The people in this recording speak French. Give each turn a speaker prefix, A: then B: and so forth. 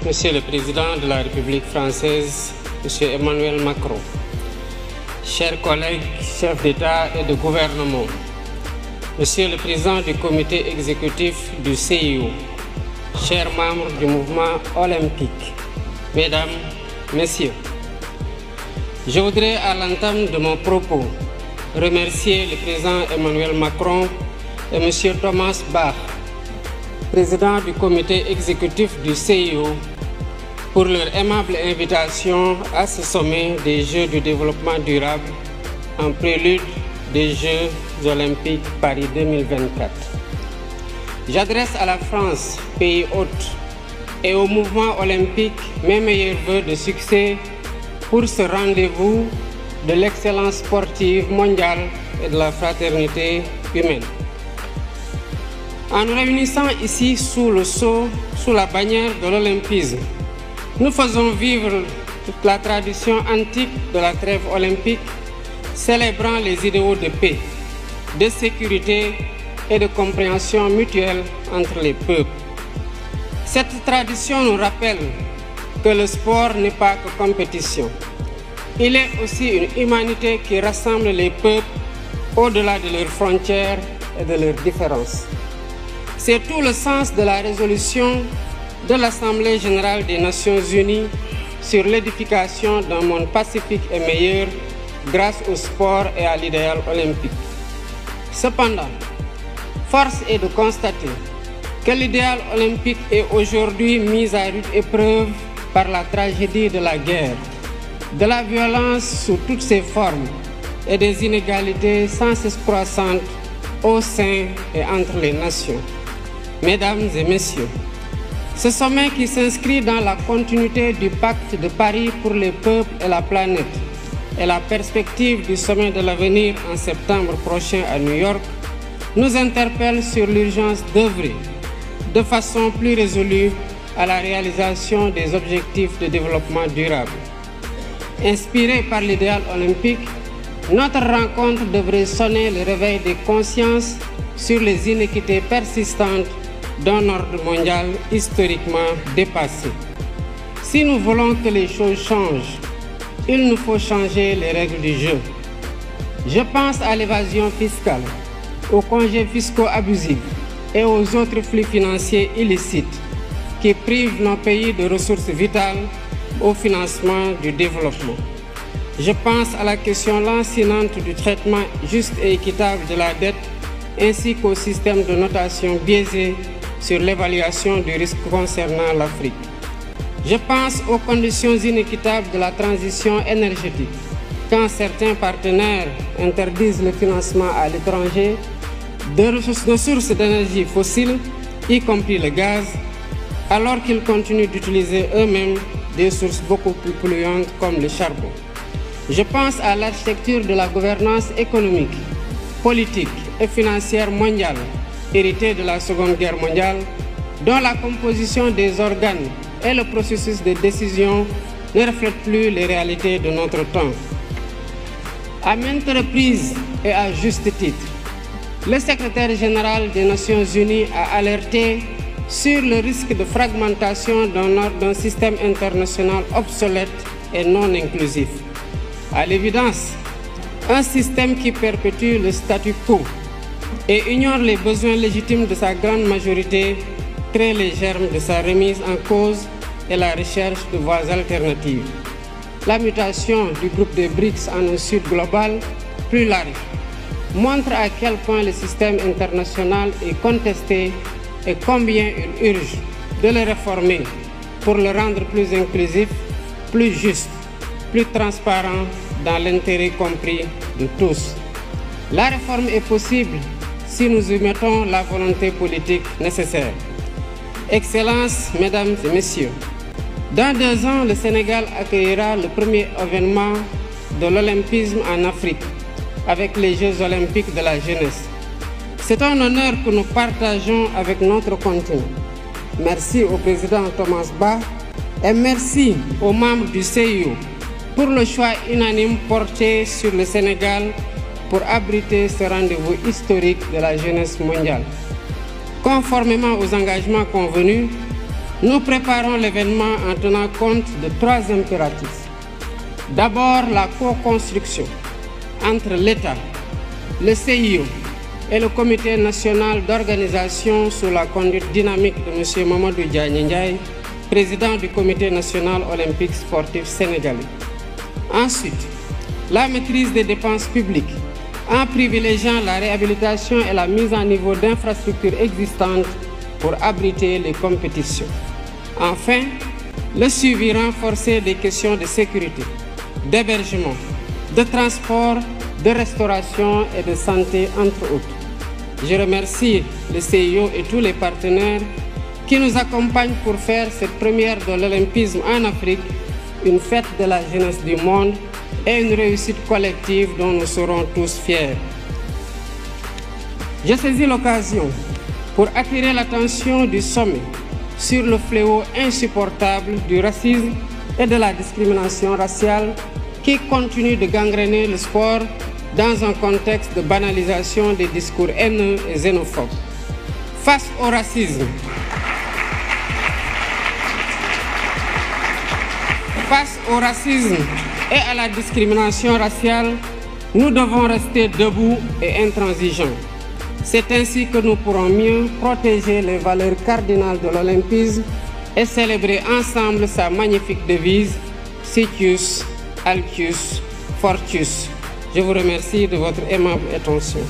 A: Monsieur le Président de la République française, Monsieur Emmanuel Macron, chers collègues, chefs d'État et de gouvernement, Monsieur le Président du Comité exécutif du CIO, chers membres du mouvement olympique, Mesdames, Messieurs, je voudrais à l'entame de mon propos remercier le Président Emmanuel Macron et Monsieur Thomas Bach, Président du Comité exécutif du CIO, pour leur aimable invitation à ce sommet des Jeux du développement durable en prélude des Jeux olympiques Paris 2024. J'adresse à la France, pays hôte, et au mouvement olympique mes meilleurs vœux de succès pour ce rendez-vous de l'excellence sportive mondiale et de la fraternité humaine. En nous réunissant ici sous le sceau, sous la bannière de l'olympisme, nous faisons vivre toute la tradition antique de la trêve olympique, célébrant les idéaux de paix, de sécurité et de compréhension mutuelle entre les peuples. Cette tradition nous rappelle que le sport n'est pas que compétition. Il est aussi une humanité qui rassemble les peuples au-delà de leurs frontières et de leurs différences. C'est tout le sens de la résolution de l'Assemblée générale des Nations unies sur l'édification d'un monde pacifique et meilleur grâce au sport et à l'idéal olympique. Cependant, force est de constater que l'idéal olympique est aujourd'hui mis à rude épreuve par la tragédie de la guerre, de la violence sous toutes ses formes et des inégalités sans cesse croissantes au sein et entre les nations. Mesdames et Messieurs, ce sommet qui s'inscrit dans la continuité du pacte de Paris pour les peuples et la planète et la perspective du sommet de l'avenir en septembre prochain à New York nous interpelle sur l'urgence d'œuvrer de façon plus résolue à la réalisation des objectifs de développement durable. Inspiré par l'idéal olympique, notre rencontre devrait sonner le réveil des consciences sur les inéquités persistantes d'un ordre mondial historiquement dépassé. Si nous voulons que les choses changent, il nous faut changer les règles du jeu. Je pense à l'évasion fiscale, aux congés fiscaux abusifs et aux autres flux financiers illicites qui privent nos pays de ressources vitales au financement du développement. Je pense à la question lancinante du traitement juste et équitable de la dette ainsi qu'au système de notation biaisé sur l'évaluation du risque concernant l'Afrique. Je pense aux conditions inéquitables de la transition énergétique, quand certains partenaires interdisent le financement à l'étranger de sources d'énergie fossiles, y compris le gaz, alors qu'ils continuent d'utiliser eux-mêmes des sources beaucoup plus polluantes comme le charbon. Je pense à l'architecture de la gouvernance économique, politique et financière mondiale, héritée de la Seconde Guerre mondiale, dont la composition des organes et le processus de décision ne reflètent plus les réalités de notre temps. À maintes reprises et à juste titre, le secrétaire général des Nations Unies a alerté sur le risque de fragmentation d'un système international obsolète et non inclusif. À l'évidence, un système qui perpétue le statu quo et ignore les besoins légitimes de sa grande majorité crée les germes de sa remise en cause et la recherche de voies alternatives. La mutation du groupe des BRICS en un sud global plus large montre à quel point le système international est contesté et combien il urge de le réformer pour le rendre plus inclusif, plus juste, plus transparent dans l'intérêt compris de tous. La réforme est possible si nous y mettons la volonté politique nécessaire. Excellences, Mesdames et Messieurs, dans 2 ans, le Sénégal accueillera le premier événement de l'olympisme en Afrique avec les Jeux olympiques de la jeunesse. C'est un honneur que nous partageons avec notre continent. Merci au président Thomas Bach et merci aux membres du CIO pour le choix unanime porté sur le Sénégal pour abriter ce rendez-vous historique de la jeunesse mondiale. Conformément aux engagements convenus, Nous préparons l'événement en tenant compte de 3 impératifs. D'abord, la co-construction entre l'État, le CIO et le Comité national d'organisation sous la conduite dynamique de M. Mamadou Diagne Ndiaye, président du Comité national olympique sportif sénégalais. Ensuite, la maîtrise des dépenses publiques en privilégiant la réhabilitation et la mise en niveau d'infrastructures existantes pour abriter les compétitions. Enfin, le suivi renforcé des questions de sécurité, d'hébergement, de transport, de restauration et de santé, entre autres. Je remercie le CIO et tous les partenaires qui nous accompagnent pour faire cette première de l'olympisme en Afrique une fête de la jeunesse du monde et une réussite collective dont nous serons tous fiers. Je saisis l'occasion pour attirer l'attention du sommet sur le fléau insupportable du racisme et de la discrimination raciale qui continue de gangréner le sport dans un contexte de banalisation des discours haineux et xénophobes. Face au racisme, et à la discrimination raciale, nous devons rester debout et intransigeants. C'est ainsi que nous pourrons mieux protéger les valeurs cardinales de l'olympisme et célébrer ensemble sa magnifique devise Citius, Altius, Fortius. Je vous remercie de votre aimable attention.